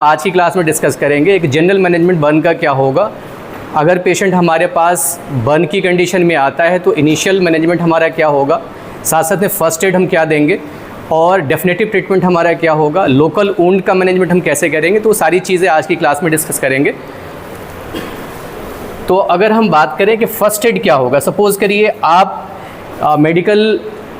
आज की क्लास में डिस्कस करेंगे एक जनरल मैनेजमेंट बर्न का क्या होगा। अगर पेशेंट हमारे पास बर्न की कंडीशन में आता है तो इनिशियल मैनेजमेंट हमारा क्या होगा, साथ साथ में फर्स्ट एड हम क्या देंगे और डेफिनेटिव ट्रीटमेंट हमारा क्या होगा, लोकल वुंड का मैनेजमेंट हम कैसे करेंगे। तो सारी चीज़ें आज की क्लास में डिस्कस करेंगे। तो अगर हम बात करें कि फ़र्स्ट एड क्या होगा, सपोज़ करिए आप मेडिकल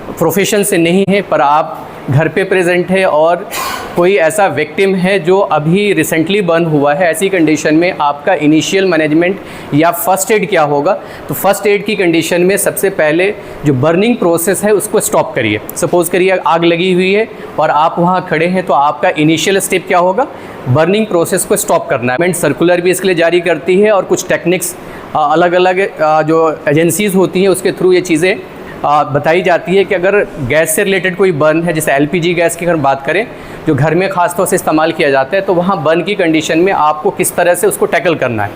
प्रोफेशन से नहीं है पर आप घर पे प्रेजेंट है और कोई ऐसा विक्टिम है जो अभी रिसेंटली बर्न हुआ है। ऐसी कंडीशन में आपका इनिशियल मैनेजमेंट या फर्स्ट एड क्या होगा। तो फर्स्ट एड की कंडीशन में सबसे पहले जो बर्निंग प्रोसेस है उसको स्टॉप करिए। सपोज़ करिए आग लगी हुई है और आप वहाँ खड़े हैं, तो आपका इनिशियल स्टेप क्या होगा, बर्निंग प्रोसेस को स्टॉप करना है। सर्कुलर भी इसके लिए जारी करती है और कुछ टेक्निक्स अलग अलग जो एजेंसीज़ होती हैं उसके थ्रू ये चीज़ें बताई जाती है कि अगर गैस से रिलेटेड कोई बर्न है, जैसे एलपीजी गैस की अगर बात करें जो घर में ख़ास तौर से इस्तेमाल किया जाता है, तो वहाँ बर्न की कंडीशन में आपको किस तरह से उसको टैकल करना है।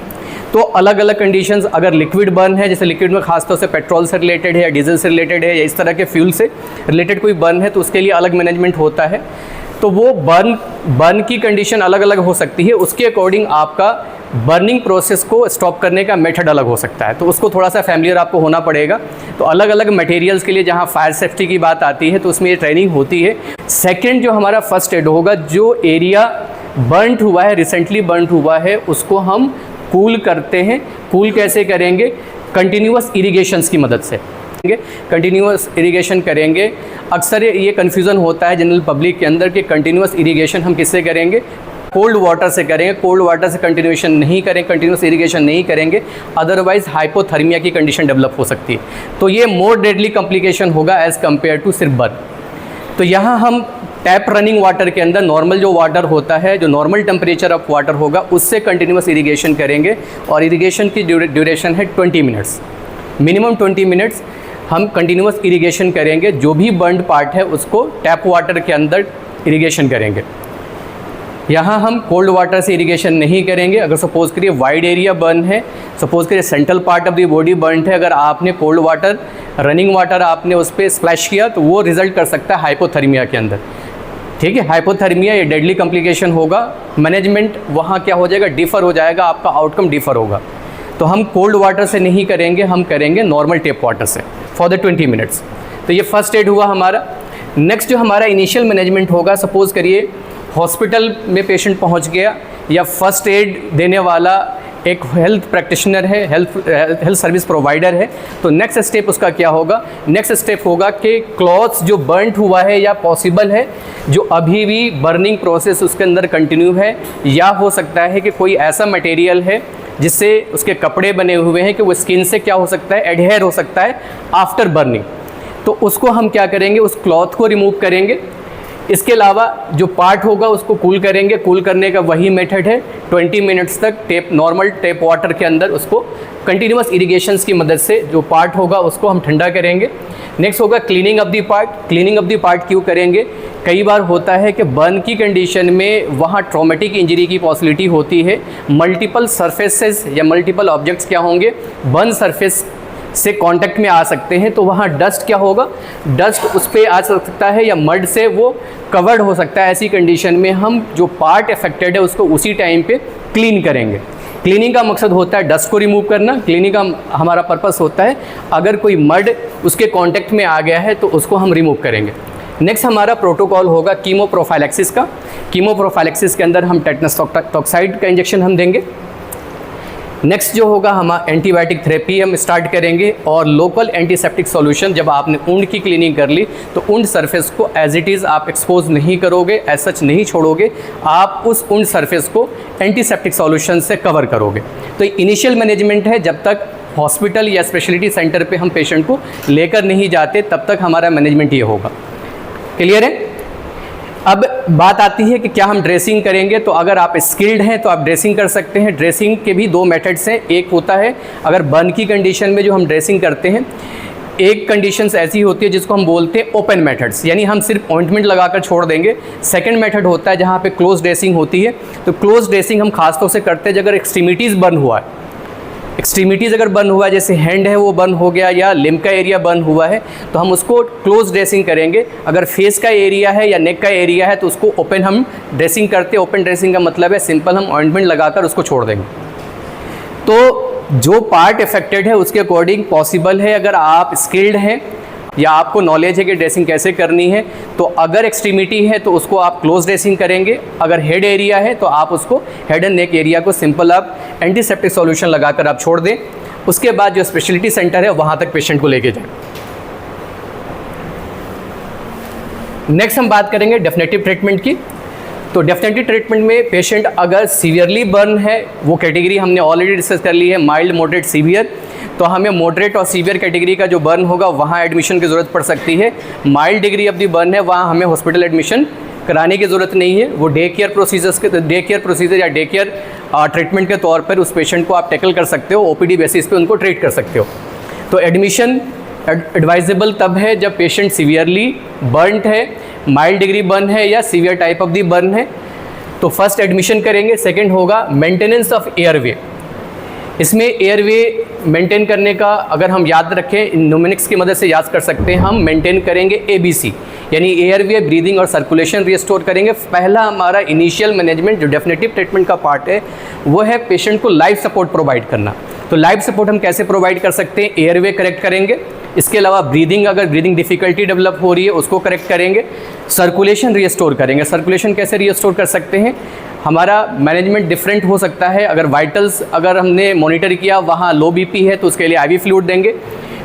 तो अलग अलग कंडीशंस, अगर लिक्विड बर्न है, जैसे लिक्विड में खास तौर से पेट्रोल से रिलेटेड है या डीजल से रिलेटेड है या इस तरह के फ्यूल से रिलेटेड कोई बर्न है, तो उसके लिए अलग मैनेजमेंट होता है। तो वो बर्न की कंडीशन अलग अलग हो सकती है, उसके अकॉर्डिंग आपका बर्निंग प्रोसेस को स्टॉप करने का मेथड अलग हो सकता है। तो उसको थोड़ा सा फैमिलियर आपको होना पड़ेगा। तो अलग अलग मटेरियल्स के लिए जहाँ फायर सेफ्टी की बात आती है तो उसमें ये ट्रेनिंग होती है। सेकंड जो हमारा फर्स्ट एड होगा, जो एरिया बर्नड हुआ है, रिसेंटली बर्नड हुआ है, उसको हम कूल करते हैं। कूल कैसे करेंगे, कंटिन्यूअस इरिगेशंस की मदद से कंटिन्यूअस इरिगेशन करेंगे। अक्सर ये कन्फ्यूज़न होता है जनरल पब्लिक के अंदर कि कंटिन्यूअस इरिगेशन हम किससे करेंगे, कोल्ड वाटर से करेंगे। कोल्ड वाटर से कंटिन्यूएशन नहीं करें, कंटिन्यूअस इरिगेशन नहीं करेंगे, अदरवाइज हाइपोथर्मिया की कंडीशन डेवलप हो सकती है। तो ये मोर डेडली कॉम्प्लिकेशन होगा एज़ कम्पेयर टू सिर्फ बर्न। तो यहाँ हम टैप रनिंग वाटर के अंदर नॉर्मल जो वाटर होता है, जो नॉर्मल टेम्परेचर ऑफ वाटर होगा, उससे कंटिन्यूअस इरिगेशन करेंगे और इरिगेशन की ड्यूरेशन है 20 मिनट्स, मिनिमम 20 मिनट्स हम कंटिन्यूअस इरिगेशन करेंगे। जो भी बर्न्ड पार्ट है उसको टैप वाटर के अंदर इरिगेशन करेंगे। यहाँ हम कोल्ड वाटर से इरिगेशन नहीं करेंगे। अगर सपोज़ करिए वाइड एरिया बर्न है, सपोज़ करिए central part of the body burn है, अगर आपने कोल्ड वाटर, रनिंग वाटर आपने उस पर स्प्लैश किया तो वो रिजल्ट कर सकता है हाइपोथर्मिया के अंदर। ठीक है, हाइपोथर्मिया ये डेडली कॉम्प्लिकेशन होगा। मैनेजमेंट वहाँ क्या हो जाएगा, डिफ़र हो जाएगा, आपका आउटकम डिफ़र होगा। तो हम कोल्ड वाटर से नहीं करेंगे, हम करेंगे नॉर्मल टेप वाटर से फॉर द 20 मिनट्स। तो ये फर्स्ट एड हुआ हमारा। नेक्स्ट जो हमारा इनिशियल मैनेजमेंट होगा, सपोज़ करिए हॉस्पिटल में पेशेंट पहुंच गया या फर्स्ट एड देने वाला एक हेल्थ प्रैक्टिशनर है, हेल्थ सर्विस प्रोवाइडर है, तो नेक्स्ट स्टेप उसका क्या होगा, नेक्स्ट स्टेप होगा कि क्लॉथ्स जो बर्नड हुआ है या पॉसिबल है जो अभी भी बर्निंग प्रोसेस उसके अंदर कंटिन्यू है, या हो सकता है कि कोई ऐसा मटेरियल है जिससे उसके कपड़े बने हुए हैं कि वो स्किन से क्या हो सकता है, एडहेयर हो सकता है आफ्टर बर्निंग। तो उसको हम क्या करेंगे, उस क्लॉथ को रिमूव करेंगे। इसके अलावा जो पार्ट होगा उसको कूल करेंगे। कूल करने का वही मेथड है, 20 मिनट्स तक नॉर्मल टेप वाटर के अंदर उसको कंटिन्यूअस इरिगेशंस की मदद से जो पार्ट होगा उसको हम ठंडा करेंगे। नेक्स्ट होगा cleaning of the part. Cleaning of the part क्यों करेंगे, कई बार होता है कि बर्न की कंडीशन में वहाँ ट्रॉमेटिक इंजरी की पॉसिबिलिटी होती है। मल्टीपल सर्फेसेस या मल्टीपल ऑब्जेक्ट्स क्या होंगे, बर्न सर्फेस से कांटेक्ट में आ सकते हैं, तो वहाँ डस्ट क्या होगा, डस्ट उस पर आ सकता है या मड से वो कवर्ड हो सकता है। ऐसी कंडीशन में हम जो पार्ट अफेक्टेड है उसको उसी टाइम पे क्लीन करेंगे। क्लीनिंग का मकसद होता है डस्ट को रिमूव करना। क्लीनिंग का हमारा पर्पस होता है अगर कोई मड उसके कांटेक्ट में आ गया है तो उसको हम रिमूव करेंगे। नेक्स्ट हमारा प्रोटोकॉल होगा कीमोप्रोफाइलैक्सिस का। कीमोप्रोफाइलैक्सिस के अंदर हम टेटनस टॉक्साइड का इंजेक्शन हम देंगे। नेक्स्ट जो होगा हम एंटीबायोटिक थेरेपी हम स्टार्ट करेंगे और लोकल एंटीसेप्टिक सॉल्यूशन। जब आपने ऊंड की क्लीनिंग कर ली तो ऊंड सरफेस को एज इट इज़ आप एक्सपोज नहीं करोगे, एज सच नहीं छोड़ोगे, आप उस ऊंड सरफेस को एंटीसेप्टिक सॉल्यूशन से कवर करोगे। तो इनिशियल मैनेजमेंट है, जब तक हॉस्पिटल या स्पेशलिटी सेंटर पे हम पेशेंट को लेकर नहीं जाते तब तक हमारा मैनेजमेंट ये होगा। क्लियर है। अब बात आती है कि क्या हम ड्रेसिंग करेंगे। तो अगर आप स्किल्ड हैं तो आप ड्रेसिंग कर सकते हैं। ड्रेसिंग के भी दो मेथड्स हैं। एक होता है अगर बर्न की कंडीशन में जो हम ड्रेसिंग करते हैं, एक कंडीशंस ऐसी होती है जिसको हम बोलते हैं ओपन मेथड्स, यानी हम सिर्फ ऑइंटमेंट लगाकर छोड़ देंगे। सेकंड मेथड होता है जहाँ पे क्लोज ड्रेसिंग होती है। तो क्लोज ड्रेसिंग हम खासतौर से करते हैं अगर एक्सट्रीमिटीज़ बर्न हुआ है, एक्सट्रीमिटीज़ अगर बर्न हुआ है, जैसे हैंड है वो बर्न हो गया या लिम्ब का एरिया बर्न हुआ है, तो हम उसको क्लोज ड्रेसिंग करेंगे। अगर फेस का एरिया है या नेक का एरिया है तो उसको ओपन हम ड्रेसिंग करते हैं। ओपन ड्रेसिंग का मतलब है सिंपल हम ऑइंटमेंट लगाकर उसको छोड़ देंगे। तो जो पार्ट अफेक्टेड है उसके अकॉर्डिंग पॉसिबल है, अगर आप स्किल्ड हैं या आपको नॉलेज है कि ड्रेसिंग कैसे करनी है, तो अगर एक्सट्रीमिटी है तो उसको आप क्लोज ड्रेसिंग करेंगे। अगर हेड एरिया है तो आप उसको हेड एंड नेक एरिया को सिंपल आप एंटीसेप्टिक सॉल्यूशन लगाकर आप छोड़ दें। उसके बाद जो स्पेशलिटी सेंटर है वहाँ तक पेशेंट को लेके जाएं। नेक्स्ट हम बात करेंगे डेफिनेटिव ट्रीटमेंट की। तो डेफिनेटिव ट्रीटमेंट में पेशेंट अगर सीवियरली बर्न है, वो कैटेगरी हमने ऑलरेडी डिस्कस कर ली है, माइल्ड, मॉडरेट, सीवियर। तो हमें मॉडरेट और सीवियर कैटेगरी का जो बर्न होगा वहाँ एडमिशन की ज़रूरत पड़ सकती है। Mild degree of the burn है, वहाँ हमें हॉस्पिटल एडमिशन कराने की ज़रूरत नहीं है। वो डे केयर प्रोसीजर या डे केयर ट्रीटमेंट के तौर पर उस पेशेंट को आप टैकल कर सकते हो, ओपीडी बेसिस पे उनको ट्रीट कर सकते हो। तो एडमिशन एडवाइजेबल तब है जब पेशेंट सीवियरली बर्नड है, माइल्ड डिग्री बर्न है या severe type of the burn है, तो फर्स्ट एडमिशन करेंगे। सेकेंड होगा मेंटेनेंस ऑफ एयरवे। इसमें एयरवे मेंटेन करने का अगर हम याद रखें, न्यूमेरिक्स की मदद से याद कर सकते हैं, हम मेंटेन करेंगे ABC, यानी एयरवे, ब्रीदिंग और सर्कुलेशन रिस्टोर करेंगे। पहला हमारा इनिशियल मैनेजमेंट जो डेफिनेटिव ट्रीटमेंट का पार्ट है वो है पेशेंट को लाइफ सपोर्ट प्रोवाइड करना। तो लाइफ सपोर्ट हम कैसे प्रोवाइड कर सकते हैं? एयरवे करेक्ट करेंगे, इसके अलावा ब्रीदिंग, अगर ब्रीदिंग डिफ़िकल्टी डेवलप हो रही है उसको करेक्ट करेंगे, सर्कुलेशन रिस्टोर करेंगे। सर्कुलेशन कैसे रिस्टोर कर सकते हैं? हमारा मैनेजमेंट डिफरेंट हो सकता है। अगर वाइटल्स अगर हमने मॉनिटर किया वहाँ लो BP है तो उसके लिए IV फ्लूइड देंगे।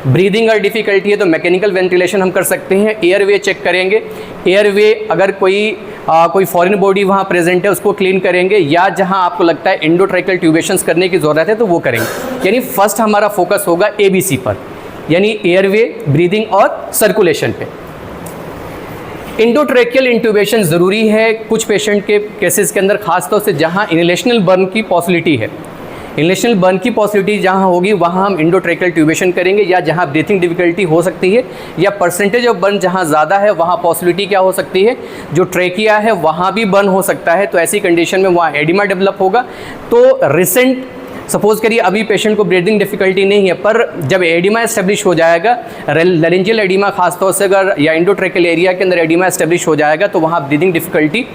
ब्रीदिंग अगर डिफ़िकल्टी है तो मैकेनिकल वेंटिलेशन हम कर सकते हैं। एयरवे चेक करेंगे, एयरवे अगर कोई फॉरेन बॉडी वहाँ प्रेजेंट है उसको क्लीन करेंगे, या जहाँ आपको लगता है एंडोट्रैकियल ट्यूबेशंस करने की ज़रूरत है तो वो करेंगे। यानी फर्स्ट हमारा फोकस होगा ABC पर, यानी एयरवे, ब्रीदिंग और सर्कुलेशन पे। इंडोट्रैकियल इंट्यूबेशन ज़रूरी है कुछ पेशेंट के केसेस के अंदर, खासतौर से जहाँ इनहेलेशनल बर्न की पॉसिबिलिटी है। इनहेलेशनल बर्न की पॉसिबिलिटी जहाँ होगी वहाँ हम इंडोट्रैकियल ट्यूबेशन करेंगे, या जहाँ ब्रीथिंग डिफिकल्टी हो सकती है या परसेंटेज ऑफ बर्न जहाँ ज़्यादा है वहाँ पॉसिबिलिटी क्या हो सकती है, जो ट्रेकिया है वहाँ भी बर्न हो सकता है। तो ऐसी कंडीशन में वहाँ एडिमा डेवलप होगा। तो रिसेंट सपोज करिए अभी पेशेंट को ब्रीदिंग डिफिकल्टी नहीं है, पर जब एडिमा एस्टेब्लिश हो जाएगा, लैरिंजियल एडिमा खासतौर से अगर या इंडोट्रैकियल एरिया के अंदर एडिमा एस्टेब्लिश हो जाएगा तो वहाँ ब्रीदिंग डिफिकल्टी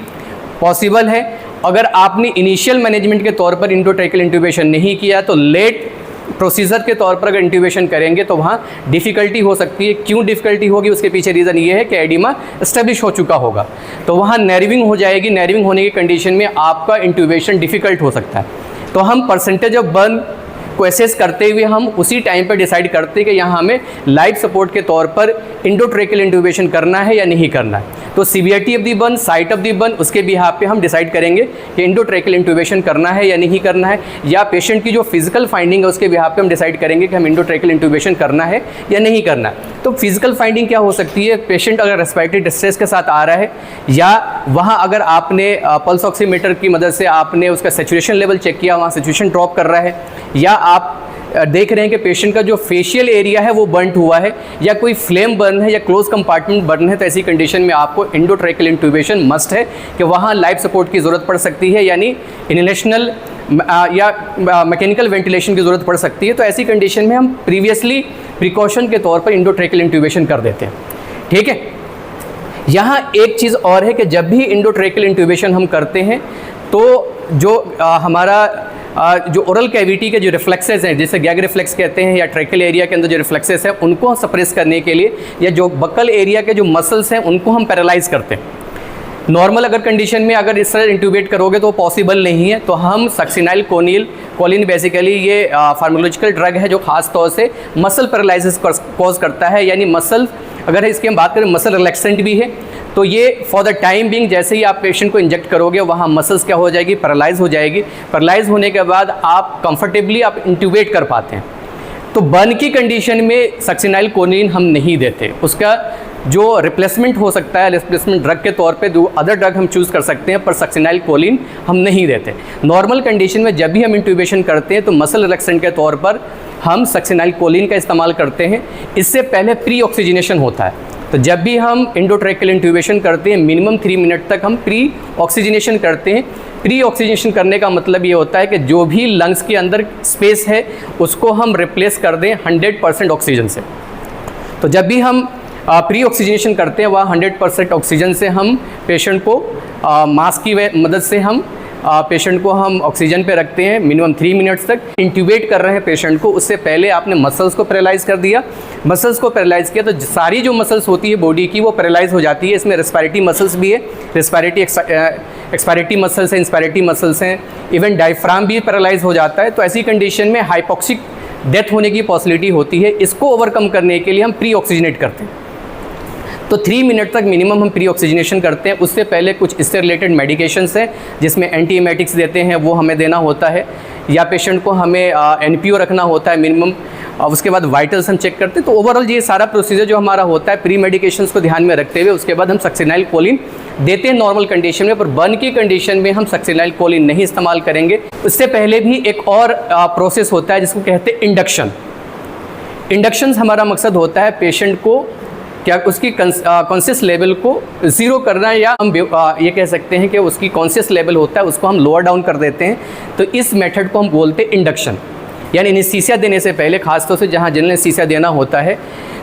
पॉसिबल है। अगर आपने इनिशियल मैनेजमेंट के तौर पर इंडोट्रैकियल इंट्यूबेशन नहीं किया तो लेट प्रोसीजर के तौर पर अगर इंट्यूबेशन करेंगे तो वहाँ डिफ़िकल्टी हो सकती है। क्यों डिफ़िकल्टी होगी? उसके पीछे रीज़न ये है कि एडिमा एस्टेब्लिश हो चुका होगा, तो वहाँ नर्विंग हो जाएगी। नर्विंग होने की कंडीशन में आपका इंट्यूबेशन डिफ़िकल्ट हो सकता है। तो हम परसेंटेज ऑफ बर्न को एसेस करते हुए हम उसी टाइम पर डिसाइड करते हैं कि यहाँ हमें लाइफ सपोर्ट के तौर पर इंडोट्रैकियल इंट्यूबेशन करना है या नहीं करना है। तो severity of the burn, site of the burn, उसके बिहाफ पे हम डिसाइड करेंगे कि इंडोट्रैकियल इंट्यूबेशन करना है या नहीं करना है, या पेशेंट की जो फिजिकल फाइंडिंग है उसके बिहाफ पे हम डिसाइड करेंगे कि हम इंडोट्रैकियल इंट्यूबेशन करना है या नहीं करना है। तो फिजिकल फाइंडिंग क्या हो सकती है? पेशेंट अगर रेस्पिरेटरी डिस्ट्रेस के साथ आ रहा है, या वहाँ अगर आपने पल्स ऑक्सीमीटर की मदद से आपने उसका सैचुरेशन लेवल चेक किया, वहाँ सैचुरेशन ड्रॉप कर रहा है, या आप देख रहे हैं कि पेशेंट का जो फेशियल एरिया है वो बर्न हुआ है, या कोई फ्लेम बर्न है या क्लोज कंपार्टमेंट बर्न है, तो ऐसी कंडीशन में आपको इंडोट्रैकियल इंट्यूबेशन मस्ट है कि वहाँ लाइफ सपोर्ट की ज़रूरत पड़ सकती है, यानी इनहेलेशनल या मैकेनिकल वेंटिलेशन की ज़रूरत पड़ सकती है। तो ऐसी कंडीशन में हम प्रीवियसली प्रिकॉशन के तौर पर इंडोट्रैकियल इंट्यूबेशन कर देते हैं। ठीक है। यहाँ एक चीज़ और है कि जब भी इंडोट्रैकियल इंट्यूबेशन हम करते हैं तो जो हमारा जो ओरल कैविटी के जो रिफ्लेक्सेस हैं, जिसे गैग रिफ्लेक्स कहते हैं, या ट्रैकियल एरिया के अंदर जो रिफ्लेक्सेस हैं उनको सप्रेस करने के लिए, या जो बक्कल एरिया के जो मसल्स हैं उनको हम पैरालाइज करते हैं। नॉर्मल अगर कंडीशन में अगर इस तरह इंट्यूबेट करोगे तो पॉसिबल नहीं है, तो हम सक्सिनाइल कोलिन बेसिकली ये फार्माकोलॉजिकल ड्रग है जो खास तौर से मसल पैरालिसिस कॉज करता है, यानी मसल, अगर इसकी हम बात करें मसल रिलैक्सेंट भी है, तो ये फॉर द टाइम बिंग जैसे ही आप पेशेंट को इंजेक्ट करोगे वहाँ मसल्स क्या हो जाएगी, पैरालाइज हो जाएगी। पैरालाइज होने के बाद आप कंफर्टेबली आप इंट्यूबेट कर पाते हैं। तो बर्न की कंडीशन में सक्सिनाइल कोलिन हम नहीं देते, उसका जो रिप्लेसमेंट हो सकता है, रिप्लेसमेंट ड्रग के तौर पे दो अदर ड्रग हम चूज़ कर सकते हैं, पर सक्सिनाइल कोलिन हम नहीं देते। नॉर्मल कंडीशन में जब भी हम इंट्यूबेशन करते हैं तो मसल रिलैक्सेंट के तौर पर हम सक्सिनाइल कोलिन का इस्तेमाल करते हैं। इससे पहले प्री ऑक्सीजनेशन होता है, तो जब भी हम इंडोट्रैकियल इंट्यूबेशन करते हैं मिनिमम 3 मिनट तक हम प्री ऑक्सीजनेशन करते हैं, प्री ऑक्सीजनेशन करने का मतलब ये होता है कि जो भी लंग्स के अंदर स्पेस है उसको हम रिप्लेस कर दें 100% ऑक्सीजन से। तो जब भी हम प्री ऑक्सीजनेशन करते हैं वह 100% ऑक्सीजन से हम पेशेंट को मास्क की मदद से हम पेशेंट को हम ऑक्सीजन पे रखते हैं मिनिमम 3 मिनट्स तक। इंट्यूबेट कर रहे हैं पेशेंट को, उससे पहले आपने मसल्स को पैरालाइज कर दिया। मसल्स को पैरालाइज किया तो सारी जो मसल्स होती है बॉडी की वो पैरालाइज हो जाती है। इसमें रेस्पिरेटरी मसल्स भी है, रेस्पिरेटरी एक्सपायरेटरी मसल्स हैं, इंस्पायरेटरी मसल्स हैं, इवन डायफ्राम भी पैरालाइज हो जाता है। तो ऐसी कंडीशन में हाइपोक्सिक डेथ होने की पॉसिबिलिटी होती है। इसको ओवरकम करने के लिए हम प्री ऑक्सीजनेट करते हैं। तो 3 मिनट तक मिनिमम हम प्री ऑक्सीजनेशन करते हैं। उससे पहले कुछ इससे रिलेटेड मेडिकेशंस हैं जिसमें एंटीएमेटिक्स देते हैं, वो हमें देना होता है, या पेशेंट को हमें एनपीओ रखना होता है मिनिमम। उसके बाद वाइटल्स हम चेक करते हैं। तो ओवरऑल ये सारा प्रोसीजर जो हमारा होता है प्री मेडिकेशंस को ध्यान में रखते हुए उसके बाद हम सक्सेनाइल कोलिन देते हैं नॉर्मल कंडीशन में। पर बर्न की कंडीशन में हम सक्सेनाइल कोलिन नहीं इस्तेमाल करेंगे। उससे पहले भी एक और प्रोसेस होता है जिसको कहते हैं इंडक्शन। इंडक्शन हमारा मकसद होता है पेशेंट को क्या उसकी कॉन्शियस लेवल को ज़ीरो करना, या हम ये कह सकते हैं कि उसकी कॉन्शियस लेवल होता है उसको हम लोअर डाउन कर देते हैं। तो इस मेथड को हम बोलते हैं इंडक्शन। यानी एनेस्थीसिया देने से पहले, खासतौर से जहाँ जनरल एनेस्थीसिया देना होता है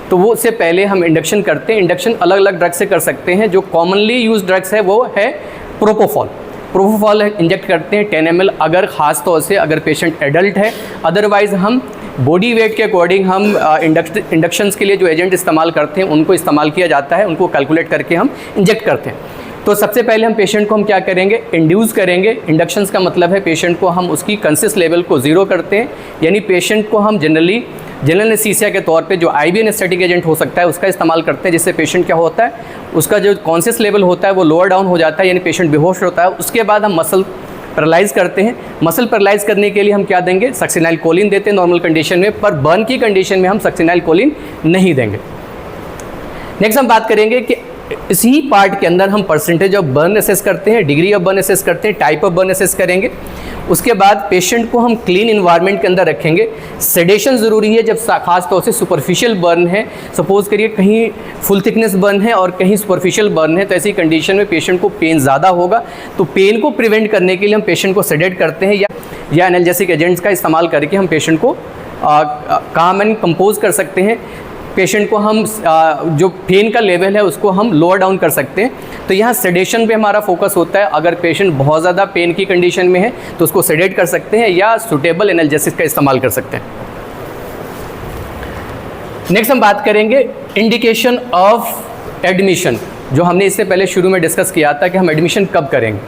तो वो उससे पहले हम इंडक्शन करते हैं। इंडक्शन अलग अलग ड्रग से कर सकते हैं। जो कॉमनली यूज ड्रग्स है वो है प्रोपोफॉल इंजेक्ट करते हैं 10 ml अगर ख़ास तौर से अगर पेशेंट एडल्ट है। अदरवाइज़ हम बॉडी वेट के अकॉर्डिंग हम इंडक्शंस के लिए जो एजेंट इस्तेमाल करते हैं उनको इस्तेमाल किया जाता है, उनको कैलकुलेट करके हम इंजेक्ट करते हैं। तो सबसे पहले हम पेशेंट को हम क्या करेंगे, इंड्यूस करेंगे। इंडक्शंस का मतलब है पेशेंट को हम उसकी कॉन्शियस लेवल को ज़ीरो करते हैं। यानी पेशेंट को हम जनरल एनेस्थीसिया के तौर पे जो आईवी एनेस्थेटिक एजेंट हो सकता है उसका इस्तेमाल करते हैं, जिससे पेशेंट क्या होता है उसका जो कॉन्शियस लेवल होता है वो लोअर डाउन हो जाता है, यानी पेशेंट बेहोश होता है। उसके बाद हम मसल पैरालाइज करते हैं। मसल पैरालाइज करने के लिए हम क्या देंगे, सक्सेनाइल कोलिन देते हैं नॉर्मल कंडीशन में, पर बर्न की कंडीशन में हम सक्सेनाइल कोलिन नहीं देंगे। नेक्स्ट हम बात करेंगे कि इसी पार्ट के अंदर हम परसेंटेज ऑफ बर्न असेस करते हैं, डिग्री ऑफ बर्न असेस करते हैं, टाइप ऑफ बर्न असेस करेंगे। उसके बाद पेशेंट को हम क्लीन इन्वायरमेंट के अंदर रखेंगे। सेडेशन ज़रूरी है जब खास तौर से सुपरफिशियल बर्न है। सपोज करिए कहीं फुल थिकनेस बर्न है और कहीं सुपरफिशियल बर्न है, तो ऐसी कंडीशन में पेशेंट को पेन ज़्यादा होगा। तो पेन को प्रिवेंट करने के लिए हम पेशेंट को सेडेट करते हैं या एनाल्जेसिक एजेंट्स का इस्तेमाल करके हम पेशेंट को काम एंड कंपोज कर सकते हैं। पेशेंट को हम जो पेन का लेवल है उसको हम लोअर डाउन कर सकते हैं। तो यहाँ सेडेशन पे हमारा फोकस होता है। अगर पेशेंट बहुत ज़्यादा पेन की कंडीशन में है तो उसको सेडेट कर सकते हैं या सूटेबल एनाल्जेसिस का इस्तेमाल कर सकते हैं। नेक्स्ट हम बात करेंगे इंडिकेशन ऑफ एडमिशन, जो हमने इससे पहले शुरू में डिस्कस किया था कि हम एडमिशन कब करेंगे।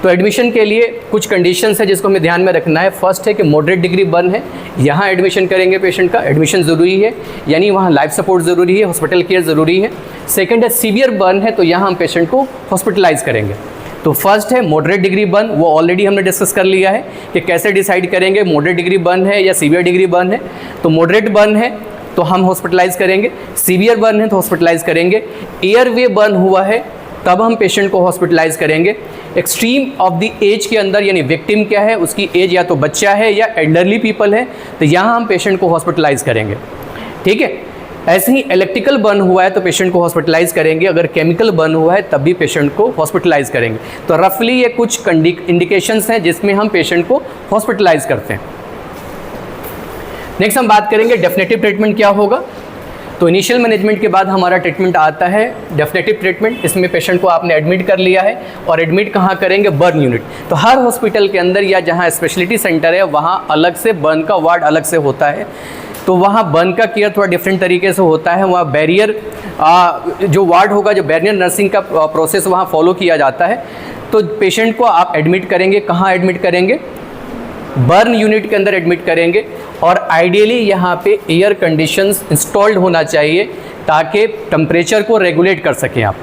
तो एडमिशन के लिए कुछ कंडीशंस है जिसको हमें ध्यान में रखना है। फर्स्ट है कि मॉडरेट डिग्री बर्न है, यहाँ एडमिशन करेंगे पेशेंट का, एडमिशन ज़रूरी है, यानी वहाँ लाइफ सपोर्ट ज़रूरी है, हॉस्पिटल केयर ज़रूरी है। सेकंड है सीवियर बर्न है, तो यहाँ हम पेशेंट को हॉस्पिटलाइज करेंगे। तो फर्स्ट है मॉडरेट डिग्री बर्न, वो ऑलरेडी हमने डिस्कस कर लिया है कि कैसे डिसाइड करेंगे मॉडरेट डिग्री बर्न है या सीवियर डिग्री बर्न है। तो मॉडरेट बर्न है तो हम हॉस्पिटलाइज करेंगे, सीवियर बर्न है तो हॉस्पिटलाइज करेंगे, एयरवे बर्न हुआ है तब हम पेशेंट को हॉस्पिटलाइज करेंगे। एक्सट्रीम ऑफ द एज के अंदर, यानी विक्टिम क्या है, उसकी एज या तो बच्चा है या एल्डरली पीपल है, तो यहाँ हम पेशेंट को हॉस्पिटलाइज करेंगे। ठीक है, ऐसे ही इलेक्ट्रिकल बर्न हुआ है तो पेशेंट को हॉस्पिटलाइज करेंगे। अगर केमिकल बर्न हुआ है तब भी पेशेंट को हॉस्पिटलाइज करेंगे। तो रफली ये कुछ इंडिकेशंस हैं जिसमें हम पेशेंट को हॉस्पिटलाइज करते हैं। नेक्स्ट हम बात करेंगे डेफिनेटिव ट्रीटमेंट क्या होगा। तो इनिशियल मैनेजमेंट के बाद हमारा ट्रीटमेंट आता है डेफिनेटिव ट्रीटमेंट। इसमें पेशेंट को आपने एडमिट कर लिया है, और एडमिट कहाँ करेंगे, बर्न यूनिट। तो हर हॉस्पिटल के अंदर या जहाँ स्पेशलिटी सेंटर है वहाँ अलग से बर्न का वार्ड अलग से होता है। तो वहाँ बर्न का केयर थोड़ा डिफरेंट तरीके से होता है। वहाँ बैरियर जो वार्ड होगा, जो बैरियर नर्सिंग का प्रोसेस वहाँ फॉलो किया जाता है। तो पेशेंट को आप एडमिट करेंगे, कहाँ एडमिट करेंगे, बर्न यूनिट के अंदर एडमिट करेंगे। और आइडियली यहाँ पे एयर कंडीशंस इंस्टॉल्ड होना चाहिए ताकि टेम्परेचर को रेगुलेट कर सकें आप।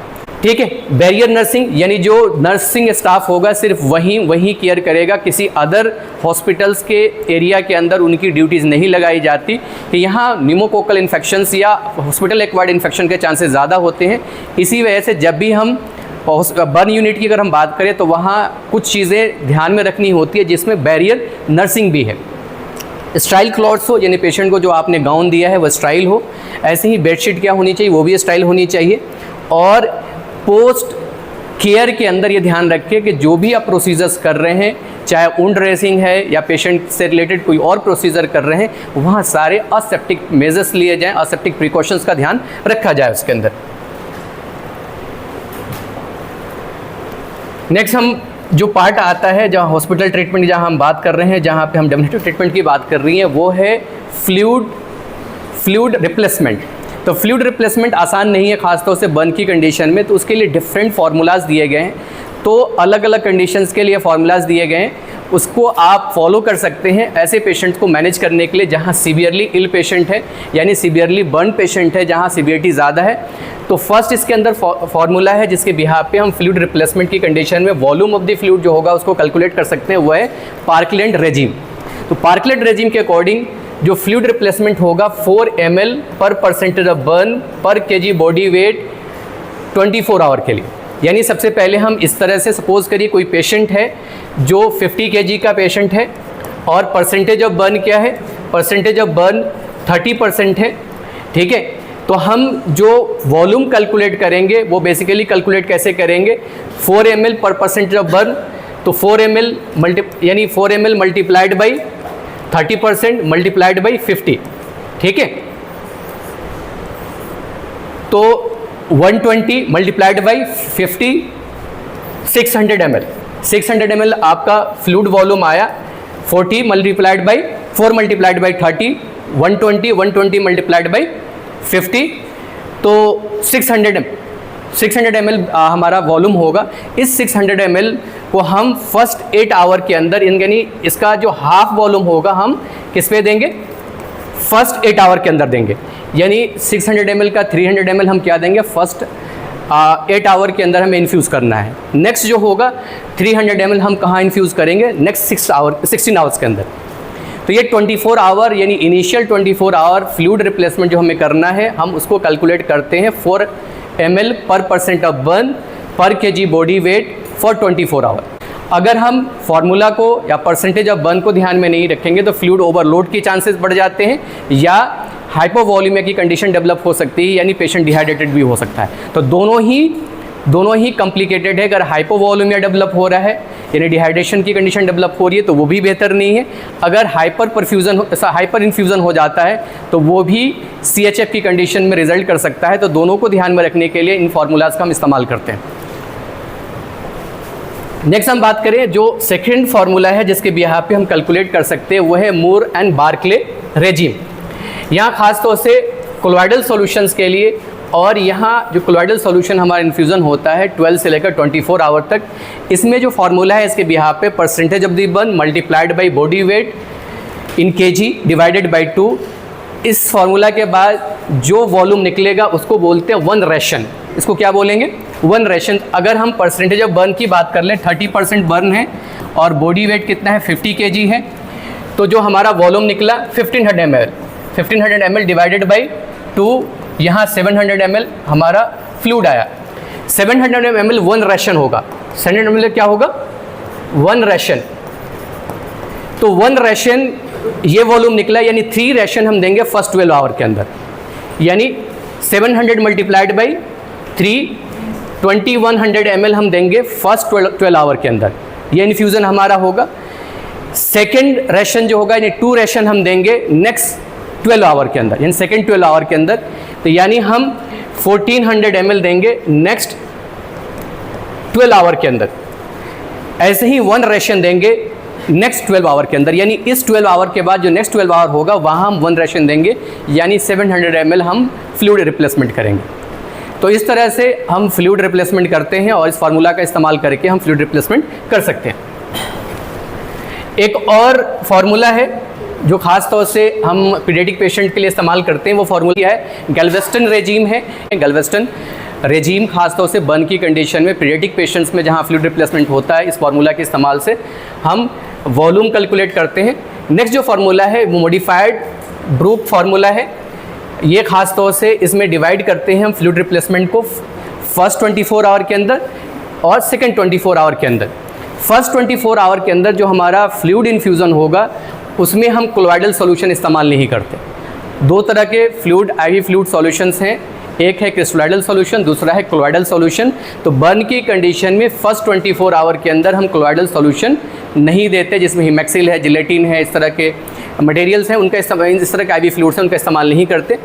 ठीक है, बैरियर नर्सिंग यानी जो नर्सिंग स्टाफ होगा सिर्फ वहीं केयर करेगा, किसी अदर हॉस्पिटल्स के एरिया के अंदर उनकी ड्यूटीज़ नहीं लगाई जाती कि यहाँ न्यूमोकोकल इन्फेक्शंस या हॉस्पिटल एक्वायर्ड इन्फेक्शन के चांसेस ज़्यादा होते हैं। इसी वजह से जब भी हम बर्न यूनिट की अगर हम बात करें तो वहाँ कुछ चीज़ें ध्यान में रखनी होती है जिसमें बैरियर नर्सिंग भी है। स्टाइल क्लॉथ्स हो, यानी पेशेंट को जो आपने गाउन दिया है वो स्टाइल हो। ऐसे ही बेडशीट क्या होनी चाहिए, वो भी स्टाइल होनी चाहिए। और पोस्ट केयर के अंदर ये ध्यान रखिए कि जो भी आप प्रोसीजर्स कर रहे हैं, चाहे वुंड ड्रेसिंग है या पेशेंट से रिलेटेड कोई और प्रोसीजर कर रहे हैं, वहाँ सारे असेप्टिक मेजर्स लिए जाएं, असेप्टिक प्रिकॉशंस का ध्यान रखा जाए उसके अंदर। नेक्स्ट हम जो पार्ट आता है जहाँ हॉस्पिटल ट्रीटमेंट जहाँ हम बात कर रहे हैं, जहाँ पे हम डेफिनेटिव ट्रीटमेंट की बात कर रही हैं, वो है फ्लूइड रिप्लेसमेंट। तो फ्लूइड रिप्लेसमेंट आसान नहीं है, खासतौर से बर्न की कंडीशन में, तो उसके लिए डिफरेंट फार्मूलाज दिए गए हैं। तो अलग अलग कंडीशंस के लिए फार्मूलाज दिए गए हैं, उसको आप फॉलो कर सकते हैं ऐसे पेशेंट्स को मैनेज करने के लिए जहाँ सीवियरली इल पेशेंट है, यानी सीवियरली बर्न पेशेंट है, जहाँ सीवियरिटी ज़्यादा है। तो फर्स्ट इसके अंदर फार्मूला है जिसके बिहाफ पे हम फ्लूइड रिप्लेसमेंट की कंडीशन में वॉल्यूम ऑफ द फ्लूइड जो होगा उसको कैलकुलेट कर सकते हैं, वो है पार्कलैंड रेजिम। तो पार्कलैंड रेजिम के अकॉर्डिंग जो फ्लूइड रिप्लेसमेंट होगा 4 ml पर percentage of burn per kg body wait 24 our के लिए। यानी सबसे पहले हम इस तरह से सपोज करिए कोई पेशेंट है जो 50 kg का पेशेंट है और परसेंटेज ऑफ बर्न क्या है, परसेंटेज ऑफ बर्न 30% है, ठीक है। तो हम जो वॉल्यूम कैलकुलेट करेंगे वो बेसिकली कैलकुलेट कैसे करेंगे, 4 ml पर परसेंटेज ऑफ बर्न, तो 4 ml यानी 4 ml multiplied by 30% multiplied by 50, ठीक है। तो 120 मल्टीप्लाइड बाई 50, 600 ml। 600 ml आपका फ्लूइड वॉल्यूम आया। 40 multiplied by 4 multiplied by 30, 120 multiplied by 50, तो 600 ml हमारा वॉल्यूम होगा। इस 600 ml को हम फर्स्ट 8 आवर के अंदर, यानी इसका जो हाफ वॉल्यूम होगा हम किस पे देंगे, फर्स्ट 8 आवर के अंदर देंगे। यानी 600 ml का 300 ml हम क्या देंगे, फर्स्ट 8 आवर के अंदर हमें इन्फ्यूज़ करना है। नेक्स्ट जो होगा 300 ml हम कहाँ इन्फ्यूज़ करेंगे, नेक्स्ट 16 आवर्स के अंदर। तो ये 24 आवर यानी इनिशियल 24 आवर फ्लूइड रिप्लेसमेंट जो हमें करना है, हम उसको कैलकुलेट करते हैं 4 ml per percent of burn per kg body weight for 24 hour. अगर हम फार्मूला को या परसेंटेज ऑफ बर्न को ध्यान में नहीं रखेंगे तो फ्लूइड ओवरलोड के चांसेस बढ़ जाते हैं या हाइपोवॉल्यूमिया की कंडीशन डेवलप हो सकती है, यानी पेशेंट डिहाइड्रेटेड भी हो सकता है। तो दोनों ही कॉम्प्लिकेटेड है। अगर हाइपोवॉल्यूमिया डेवलप हो रहा है यानी डिहाइड्रेशन की कंडीशन डेवलप हो रही है तो वो भी बेहतर नहीं है। अगर हाइपर इन्फ्यूज़न हो जाता है तो वो भी CHF की कंडीशन में रिजल्ट कर सकता है। तो दोनों को ध्यान में रखने के लिए इन फार्मूलाज का हम इस्तेमाल करते हैं। नेक्स्ट हम बात करें जो सेकेंड फार्मूला है जिसके बिहाफ पे हम कैलकुलेट कर सकते हैं, वो है मूर एंड बार्कले रेजिम। यहाँ खास तौर से कोलॉइडल सॉल्यूशंस के लिए, और यहाँ जो कोलॉइडल सॉल्यूशन हमारा इन्फ्यूज़न होता है 12 से लेकर 24 आवर तक, इसमें जो फार्मूला है इसके बिहाफ पे percentage of the burn multiplied by body weight in KG divided by 2। इस फार्मूला के बाद जो वॉल्यूम निकलेगा उसको बोलते हैं 1 रेशन। इसको क्या बोलेंगे, 1 रेशन। अगर हम परसेंटेज ऑफ बर्न की बात कर लें, 30% बर्न है और बॉडी वेट कितना है, 50 kg है, तो जो हमारा वॉल्यूम निकला 1500 ml डिवाइडेड बाई 2, यहाँ 700 ml हमारा फ्लूइड आया। 700 ml 1 रेशन होगा। 700 ml क्या होगा, 1 रेशन। तो 1 रेशन ये वॉल्यूम निकला, यानी 3 रेशन हम देंगे फर्स्ट 12 आवर के अंदर। यानी 700 मल्टीप्लाइड बाई 3, 2100 ml हम देंगे फर्स्ट 12 आवर के अंदर। ये इन्फ्यूज़न हमारा होगा। सेकेंड रेशन जो होगा यानी 2 रेशन हम देंगे नेक्स्ट 12 आवर के अंदर, यानी सेकेंड 12 आवर के अंदर। तो यानी हम 1400 ml देंगे नेक्स्ट 12 आवर के अंदर। ऐसे ही 1 रेशन देंगे नेक्स्ट 12 आवर के अंदर, यानी इस 12 आवर के बाद जो नेक्स्ट 12 आवर होगा वहाँ हम 1 रेशन देंगे, यानी 700 ml हम फ्लूइड रिप्लेसमेंट करेंगे। तो इस तरह से हम फ्लूइड रिप्लेसमेंट करते हैं और इस फार्मूला का इस्तेमाल करके हम फ्लूइड रिप्लेसमेंट कर सकते हैं। एक और फार्मूला है जो खास तौर से हम पीडियाट्रिक पेशेंट के लिए इस्तेमाल करते हैं, वो फार्मूला है गैल्वेस्टन रेजिम है। गैल्वेस्टन रेजिम खास तौर से बर्न की कंडीशन में पीडियाट्रिक पेशेंट्स में जहाँ फ्लूइड रिप्लेसमेंट होता है, इस फार्मूला के इस्तेमाल से हम वॉल्यूम कैलकुलेट करते हैं। नेक्स्ट जो फार्मूला है वो मॉडिफाइड ब्रूक फार्मूला है। ये खास तौर से इसमें डिवाइड करते हैं हम फ्लूइड रिप्लेसमेंट को फर्स्ट 24 आवर के अंदर और सेकेंड 24 आवर के अंदर। फर्स्ट 24 आवर के अंदर जो हमारा फ्लूइड इन्फ्यूज़न होगा उसमें हम कोलॉइडल सॉल्यूशन इस्तेमाल नहीं करते। 2 तरह के फ्लूइड IV फ्लूइड सॉल्यूशंस हैं, एक है क्रिस्टोलाइडल सॉल्यूशन, दूसरा है कोलोइडल सॉल्यूशन। तो बर्न की कंडीशन में फर्स्ट 24 आवर के अंदर हम कोलोइडल सॉल्यूशन नहीं देते, जिसमें हिमैक्सिल है, जिलेटिन है, इस तरह के मटेरियल्स हैं, उनका इस्तेमाल, इस तरह के IV फ्लूइड्स हैं, उनका इस्तेमाल नहीं करते।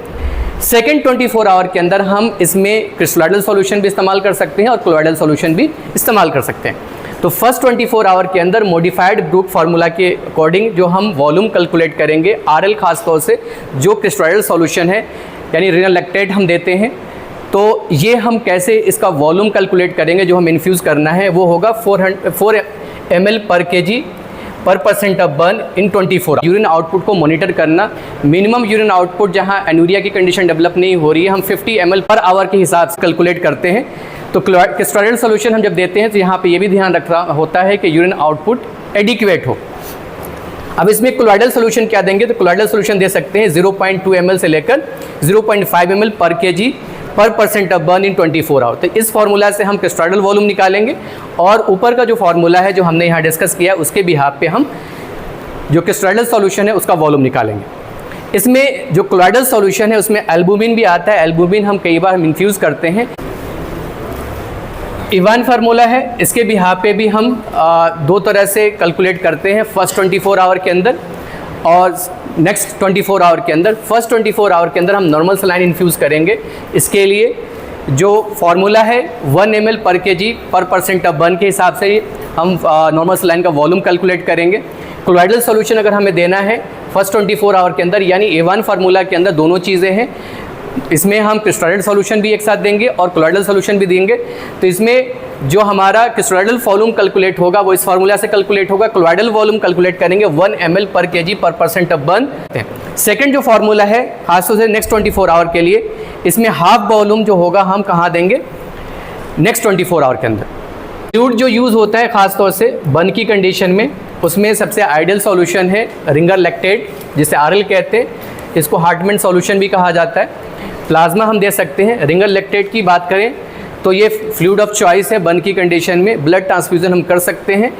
सेकेंड 24 आवर के अंदर हम इसमें क्रिस्टोलाइडल सॉल्यूशन भी इस्तेमाल कर सकते हैं और कोलोइडल सॉल्यूशन भी इस्तेमाल कर सकते हैं। तो फर्स्ट 24 आवर के अंदर मॉडिफाइड ब्रूक फार्मूला के अकॉर्डिंग जो हम वॉल्यूम कैलकुलेट करेंगे, RL खास तौर से जो क्रिस्टोलाइडल सॉल्यूशन है यानी रिनल लैक्टेट हम देते हैं, तो ये हम कैसे इसका वॉल्यूम कैलकुलेट करेंगे जो हम इन्फ्यूज़ करना है, वो होगा 4 ml पर kg पर % of burn in 24। Urine output को मॉनिटर करना, मिनिमम यूरिन आउटपुट जहां एनुरिया की कंडीशन डेवलप नहीं हो रही है, हम 50 ml पर आवर के हिसाब से कैलकुलेट करते हैं। तो क्रिस्टोलाइडल सॉल्यूशन हम जब देते हैं तो यहाँ पे ये भी ध्यान रखना होता है कि यूरिन आउटपुट एडिक्वेट हो। अब इसमें कोलोइडल सॉल्यूशन क्या देंगे, तो कोलोइडल सॉल्यूशन दे सकते हैं 0.2 ml से लेकर 0.5 ml पर kg पर % ऑफ बर्न इन 24 आवर। तो इस फार्मूला से हम क्रिस्टोलाइडल वॉल्यूम निकालेंगे और ऊपर का जो फार्मूला है जो हमने यहाँ डिस्कस किया उसके बिहाफ पे हम जो क्रिस्टोलाइडल सॉल्यूशन है उसका वॉल्यूम निकालेंगे। इसमें जो कोलोइडल सॉल्यूशन है उसमें एल्बुमिन भी आता है। एल्बुमिन हम कई बार हम इन्फ्यूज़ करते हैं। इवान फार्मूला है, इसके बिहाफ पे भी हम दो तरह से कैलकुलेट करते हैं, फर्स्ट 24 आवर के अंदर और नेक्स्ट 24 आवर के अंदर। फर्स्ट 24 आवर के अंदर हम नॉर्मल सलाइन इन्फ्यूज़ करेंगे। इसके लिए जो फार्मूला है 1 ml पर kg पर % ऑफ बर्न के हिसाब से हम नॉर्मल सलाइन का वॉल्यूम कैलकुलेट करेंगे। कोलोइडल सॉल्यूशन अगर हमें देना है फर्स्ट 24 आवर के अंदर, यानी A1 फार्मूला के अंदर दोनों चीज़ें हैं। इसमें हम क्रिस्टोलाइडल सॉल्यूशन भी एक साथ देंगे और कोलोइडल सॉल्यूशन भी देंगे। तो इसमें जो हमारा क्रिस्टोलाइडल वॉल्यूम कैलकुलेट होगा वो इस फार्मूला से कैलकुलेट होगा। कोलोइडल वॉल्यूम कैलकुलेट करेंगे 1 ml पर kg पर % ऑफ बर्न। सेकंड जो फार्मूला है खासतौर से नेक्स्ट 24 आवर के लिए, इसमें हाफ वॉल्यूम जो होगा हम कहाँ देंगे, नेक्स्ट 24 आवर के अंदर। फ्लूइड जो यूज़ होता है खासतौर से बर्न की कंडीशन में, उसमें सबसे आइडियल सॉल्यूशन है रिंगर लैक्टेट, जिसे RL कहते हैं। इसको हार्टमैन सॉल्यूशन भी कहा जाता है। प्लाज्मा हम दे सकते हैं। रिंगर लैक्टेट की बात करें तो ये फ्लूइड ऑफ चॉइस है बर्न की कंडीशन में। ब्लड ट्रांसफ्यूजन हम कर सकते हैं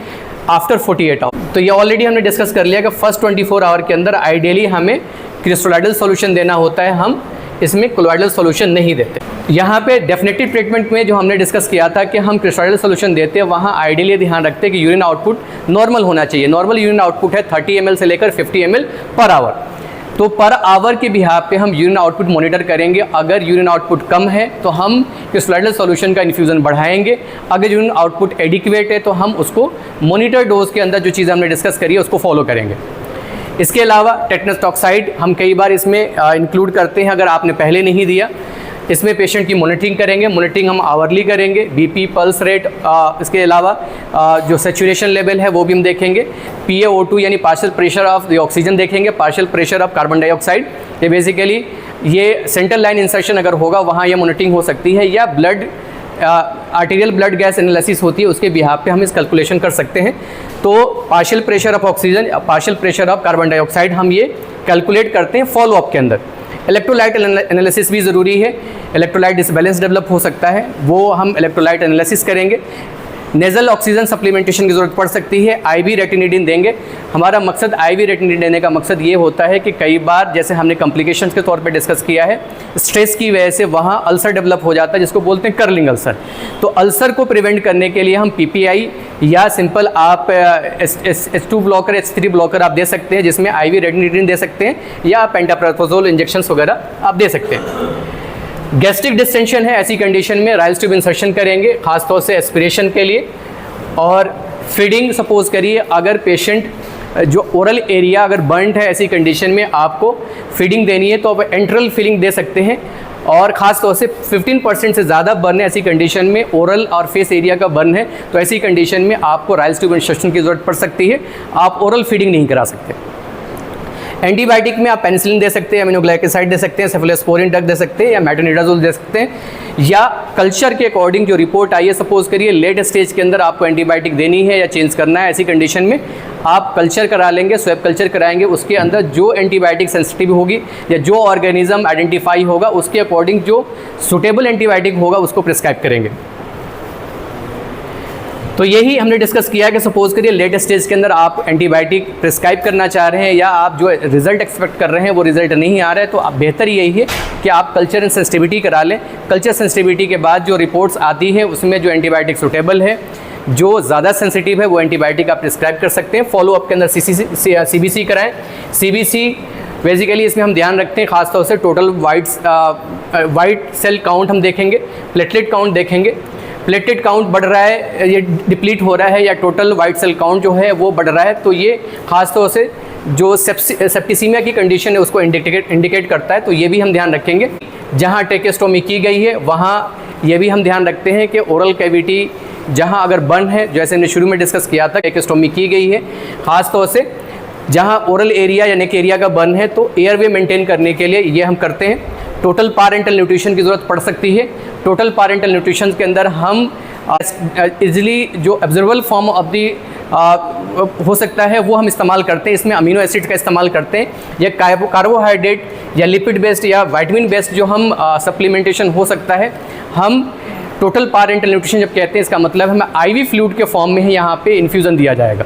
आफ्टर 48 आवर। तो ये ऑलरेडी हमने डिस्कस कर लिया कि फर्स्ट 24 आवर के अंदर आइडियली हमें क्रिस्टोलाइडल सॉल्यूशन देना होता है, हम इसमें कोलोइडल सॉल्यूशन नहीं देते। यहाँ पे डेफिनेटिव ट्रीटमेंट में जो हमने डिस्कस किया था कि हम क्रिस्टोलाइडल सॉल्यूशन देते हैं, वहाँ आइडियली ध्यान रखते हैं कि यूरिन आउटपुट नॉर्मल होना चाहिए। नॉर्मल यूरिन आउटपुट है 30 ml से लेकर 50 ml पर आवर। तो पर आवर के बिहाफ पे हम यूरिन आउटपुट मॉनिटर करेंगे। अगर यूरिन आउटपुट कम है तो हम क्रिस्टोलाइडल सॉल्यूशन का इन्फ्यूज़न बढ़ाएंगे। अगर यूरिन आउटपुट एडिक्वेट है तो हम उसको मॉनिटर डोज के अंदर जो चीज़ हमने डिस्कस करी है उसको फॉलो करेंगे। इसके अलावा टेटनस टॉक्साइड हम कई बार इसमें इंक्लूड करते हैं। अगर आपने पहले नहीं दिया, इसमें पेशेंट की मॉनिटरिंग करेंगे। मॉनिटरिंग हम आवरली करेंगे। बीपी, पल्स रेट, इसके अलावा जो सैचुरेशन लेवल है वो भी हम देखेंगे। PaO2 यानी partial pressure of the oxygen देखेंगे, partial pressure of carbon dioxide. ये बेसिकली ये सेंट्रल लाइन इंसर्शन अगर होगा वहाँ ये मॉनिटरिंग हो सकती है, या blood arterial blood gas analysis होती है उसके बिहाफ पे हम इस कैलकुलेशन कर सकते हैं। तो partial pressure of oxygen, partial pressure of carbon dioxide हम ये कैलकुलेट करते हैं फॉलोअप के अंदर। इलेक्ट्रोलाइट एनालिसिस भी ज़रूरी है। इलेक्ट्रोलाइट डिसबैलेंस डेवलप हो सकता है, वो हम इलेक्ट्रोलाइट एनालिसिस करेंगे। नेज़ल ऑक्सीजन सप्लीमेंटेशन की ज़रूरत पड़ सकती है। IV रेटिनिडिन देंगे। हमारा मकसद IV रेटिनिडिन देने का मकसद ये होता है कि कई बार जैसे हमने कॉम्प्लिकेशंस के तौर पे डिस्कस किया है, स्ट्रेस की वजह से वहाँ अल्सर डेवलप हो जाता है जिसको बोलते हैं कर्लिंग अल्सर। तो अल्सर को प्रिवेंट करने के लिए हम PPI या सिंपल आप H2 ब्लॉकर, H3 ब्लॉकर आप दे सकते हैं, जिसमें IV रेटिनिडिन दे सकते हैं, या पेंटाप्रोजोल इंजेक्शंस वगैरह आप दे सकते हैं। गैस्ट्रिक डिस्टेंशन है, ऐसी कंडीशन में राइल्स ट्यूब इंसर्शन करेंगे, खासतौर से एस्पिरेशन के लिए। और फीडिंग सपोज करिए अगर पेशेंट जो ओरल एरिया अगर बर्न्ड है, ऐसी कंडीशन में आपको फीडिंग देनी है तो आप एंट्रल फीडिंग दे सकते हैं। और ख़ास तौर से 15% से ज़्यादा बर्न है, ऐसी कंडीशन में ओरल और फेस एरिया का बर्न है, तो ऐसी कंडीशन में आपको राइल्स ट्यूब इंसर्शन की ज़रूरत पड़ सकती है। आप ओरल फीडिंग नहीं करा सकते। एंटीबायोटिक में आप पेनिसिलिन दे सकते हैं, एमिनोग्लाइकोसाइड दे सकते हैं, सेफलोस्पोरिन ड्रग दे सकते हैं, या मेट्रोनिडाजोल दे सकते हैं। या कल्चर के अकॉर्डिंग जो रिपोर्ट आई है, सपोज करिए लेट स्टेज के अंदर आपको एंटीबायोटिक देनी है या चेंज करना है, ऐसी कंडीशन में आप कल्चर करा लेंगे, स्वैब कल्चर कराएंगे। उसके अंदर जो एंटीबायोटिक सेंसिटिव होगी या जो ऑर्गेनिज्म आइडेंटिफाई होगा उसके अकॉर्डिंग जो सुटेबल एंटीबायोटिक होगा उसको प्रिस्क्राइब करेंगे। तो यही हमने डिस्कस किया कि सपोज करिए लेट स्टेज के अंदर आप एंटीबायोटिक प्रिस्क्राइब करना चाह रहे हैं या आप जो रिजल्ट एक्सपेक्ट कर रहे हैं वो रिजल्ट नहीं आ रहा है, तो आप बेहतर यही है कि आप कल्चर एंड सेंसिटिविटी करा लें। कल्चर सेंसिटिविटी के बाद जो रिपोर्ट्स आती है उसमें जो एंटीबायोटिक सूटेबल है, जो ज़्यादा सेंसिटिव है वो एंटीबायोटिक आप प्रिस्क्राइब कर सकते हैं। फॉलोअप के अंदर CBC कराएं। CBC बेसिकली इसमें हम ध्यान रखते हैं खासतौर से टोटल वाइट सेल काउंट हम देखेंगे, प्लेटलेट काउंट देखेंगे। प्लेटलेट काउंट बढ़ रहा है, ये डिप्लीट हो रहा है, या टोटल वाइट सेल काउंट जो है वो बढ़ रहा है, तो ये खासतौर से जो सेप्टिसीमिया की कंडीशन है उसको इंडिकेट करता है, तो ये भी हम ध्यान रखेंगे। जहाँ टेकेस्टोमी की गई है वहाँ ये भी हम ध्यान रखते हैं कि ओरल कैविटी जहाँ अगर बर्न है, जैसे हमने शुरू में डिस्कस किया था, टेकेस्टोमी की गई है, ख़ासतौर से जहाँ ओरल एरिया या नेक एरिया का बर्न है, तो एयरवे मेंटेन करने के लिए ये हम करते हैं। टोटल पारेंटल न्यूट्रिशन की ज़रूरत पड़ सकती है। टोटल पारेंटल न्यूट्रिशन के अंदर हम इजली जो ऑब्जर्वेबल फॉर्म ऑफ दी हो सकता है वो हम इस्तेमाल करते हैं। इसमें अमीनो एसिड का इस्तेमाल करते हैं, या कार्बोहाइड्रेट या लिपिड बेस्ड या वाइटामिन बेस्ड जो हम सप्लीमेंटेशन हो सकता है। हम टोटल पारेंटल न्यूट्रिशन जब कहते हैं इसका मतलब हमें IV फ्लूइड के फॉर्म में ही यहाँ पे इन्फ्यूज़न दिया जाएगा।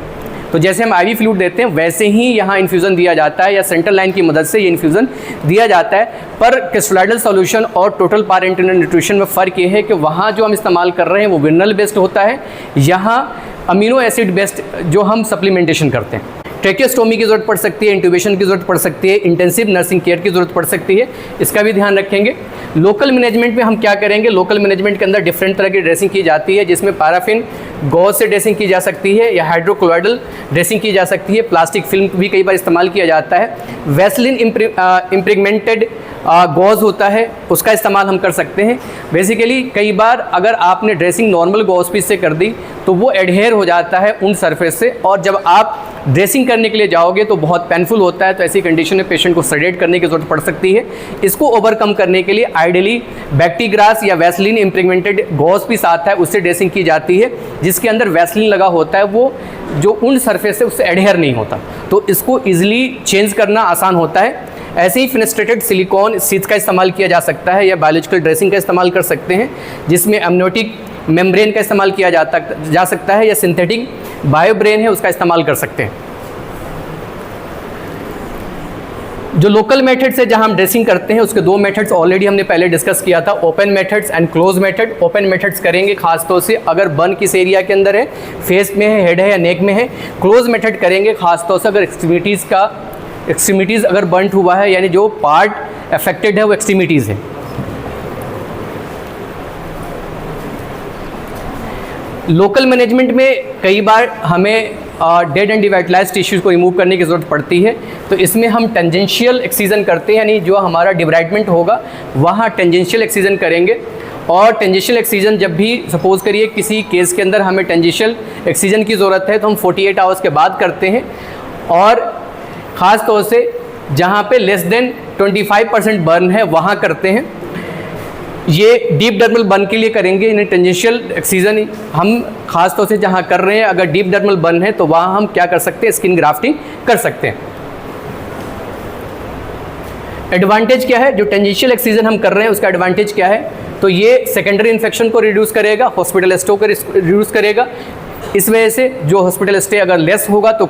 तो जैसे हम IV फ्लूइड देते हैं वैसे ही यहाँ इन्फ्यूज़न दिया जाता है, या सेंट्रल लाइन की मदद से ये इन्फ्यूज़न दिया जाता है। पर क्रिस्टलाइडल सॉल्यूशन और टोटल पारेंटल न्यूट्रिशन में फ़र्क ये है कि वहाँ जो हम इस्तेमाल कर रहे हैं वो विनरल बेस्ड होता है, यहाँ अमीनो एसिड बेस्ड जो हम सप्लीमेंटेशन करते हैं। ट्रेकियोस्टोमी की ज़रूरत पड़ सकती है, इंट्यूबेशन की ज़रूरत पड़ सकती है, इंटेंसिव नर्सिंग केयर की ज़रूरत पड़ सकती है, इसका भी ध्यान रखेंगे। लोकल मैनेजमेंट में हम क्या करेंगे, लोकल मैनेजमेंट के अंदर डिफरेंट तरह की ड्रेसिंग की जाती है, जिसमें पैराफिन गॉज से ड्रेसिंग की जा सकती है या हाइड्रोक्लोराइडल ड्रेसिंग की जा सकती है। प्लास्टिक फिल्म भी कई बार इस्तेमाल किया जाता है। वैसलिन इम्प्रेगमेंटेड गॉज होता है, उसका इस्तेमाल हम कर सकते हैं। बेसिकली कई बार अगर आपने ड्रेसिंग नॉर्मल गॉज पीस से कर दी तो वो एडहेयर हो जाता है उन सरफेस से, और जब आप ड्रेसिंग करने के लिए जाओगे तो बहुत पेनफुल होता है। तो ऐसी कंडीशन में पेशेंट को सेडेट करने की ज़रूरत पड़ सकती है। इसको ओवरकम करने के लिए आइडियली बैक्टीग्रास या वैसलिन इम्प्रेगमेंटेड गॉज पीस आता है, उससे ड्रेसिंग की जाती है, जिसके अंदर वैसलिन लगा होता है, वो जो उन सरफेस से उससे एडहेयर नहीं होता, तो इसको ईजिली चेंज करना आसान होता है। ऐसे ही फिनेस्ट्रेटेड सिलिकॉन सीड्स का इस्तेमाल किया जा सकता है, या बायोलॉजिकल ड्रेसिंग का इस्तेमाल कर सकते हैं, जिसमें एमनियोटिक मेम्ब्रेन का इस्तेमाल किया जा सकता है, या सिंथेटिक बायोब्रेन है उसका इस्तेमाल कर सकते हैं। जो लोकल मेथड्स है जहां हम ड्रेसिंग करते हैं उसके दो मेथड्स ऑलरेडी हमने पहले डिस्कस किया था, open methods and close method. Open methods करेंगे खासतौर से अगर बर्न किस एरिया के अंदर है, फेस में है, हेड है या नेक में है। क्लोज मेथड करेंगे खासतौर से अगर एक्सट्रीमिटीज़ अगर बर्न हुआ है, यानी जो पार्ट अफेक्टेड है वो एक्सट्रीमिटीज़ है। लोकल मैनेजमेंट में कई बार हमें डेड एंड डिवाइटलाइज्ड टिश्यूज़ को रिमूव करने की ज़रूरत पड़ती है, तो इसमें हम टेंजेंशियल एक्सीजन करते हैं, यानी जो हमारा डिब्राइडमेंट होगा वहाँ टेंजेंशियल एक्सीजन करेंगे। और टेंजेंशियल एक्सीजन जब भी सपोज़ करिए किसी केस के अंदर हमें टेंजेंशियल एक्सीजन की ज़रूरत है तो हम 48 आवर्स के बाद करते हैं, और ख़ास तौर से जहाँ पे लेस देन 25% बर्न है वहाँ करते हैं। ये डीप डर्मल बर्न के लिए करेंगे, यानी टेंजेंशियल एक्सीजन हम खास तौर से जहाँ कर रहे हैं, अगर डीप डर्मल बर्न है तो वहाँ हम क्या कर सकते हैं, स्किन ग्राफ्टिंग कर सकते हैं। एडवांटेज क्या है, जो टेंजेंशियल एक्सीजन हम कर रहे हैं उसका एडवांटेज क्या है, तो ये सेकेंडरी इन्फेक्शन को रिड्यूस करेगा, हॉस्पिटल स्टे को रिड्यूस करेगा। इस वजह से जो हॉस्पिटल स्टे अगर लेस होगा तो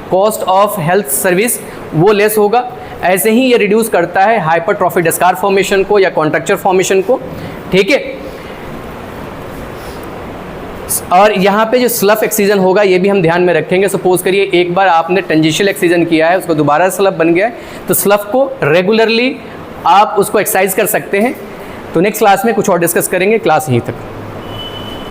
कॉस्ट ऑफ हेल्थ सर्विस वो लेस होगा। ऐसे ही ये रिड्यूस करता है हाइपरट्रॉफिक स्कार फॉर्मेशन को या कॉन्ट्रैक्चर फॉर्मेशन को, ठीक है। और यहाँ पे जो स्लफ एक्सीजन होगा ये भी हम ध्यान में रखेंगे। सपोज करिए एक बार आपने टेंजेंशियल एक्सीजन किया है, उसको दोबारा स्लफ बन गया है, तो स्लफ को रेगुलरली आप उसको एक्सरसाइज कर सकते हैं। तो नेक्स्ट क्लास में कुछ और डिस्कस करेंगे, क्लास यहीं तक।